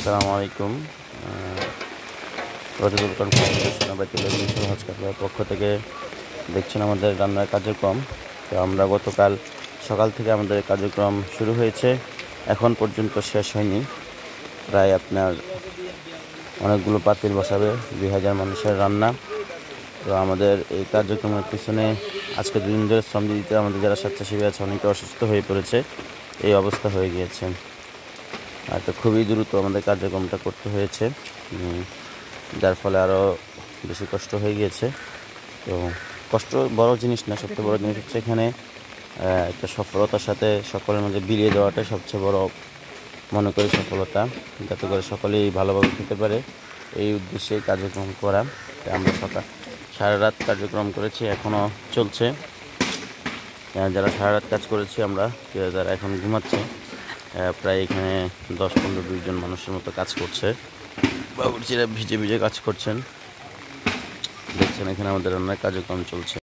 আসসালামু আলাইকুম। রজতুল কনফারেন্সের হজ কাফেলার পক্ষ থেকে দেখছেন আমাদের রান্নার কার্যক্রম। তো আমরা গতকাল সকাল থেকে আমাদের কার্যক্রম শুরু হয়েছে, এখন পর্যন্ত শেষ হয়নি। প্রায় আপনার অনেকগুলো পাতিল বসাবে, 2000 মানুষের রান্না। তো আমাদের এই কার্যক্রমের পিছনে আজকে দুদিন ধরে শ্রম দিতে আমাদের যারা স্বেচ্ছাসেবী আছে অনেকে অসুস্থ হয়ে পড়েছে, এই অবস্থা হয়ে গিয়েছে। আর তো খুবই দ্রুত আমাদের কার্যক্রমটা করতে হয়েছে, যার ফলে আরও বেশি কষ্ট হয়ে গিয়েছে। তো কষ্ট বড় জিনিস না, সবচেয়ে বড় জিনিস হচ্ছে এখানে একটা সফলতার সাথে সকলের মধ্যে বিলিয়ে দেওয়াটাই সবচেয়ে বড় মনে করি সফলতা, যাতে করে সকলেই ভালোভাবে খেতে পারে, এই উদ্দেশ্যে কার্যক্রম করা। আমরা সারা রাত কার্যক্রম করেছি, এখনও চলছে। যারা সারা রাত কাজ করেছি আমরা, যারা এখন ঘুমাচ্ছে, প্রায় এখানে 10-15-20 জন মানুষের মতো কাজ করছে। বাবুর্চিরা ভিজে ভিজে কাজ করছেন, দেখছেন এখানে আমাদের রান্নার কার্যক্রম চলছে।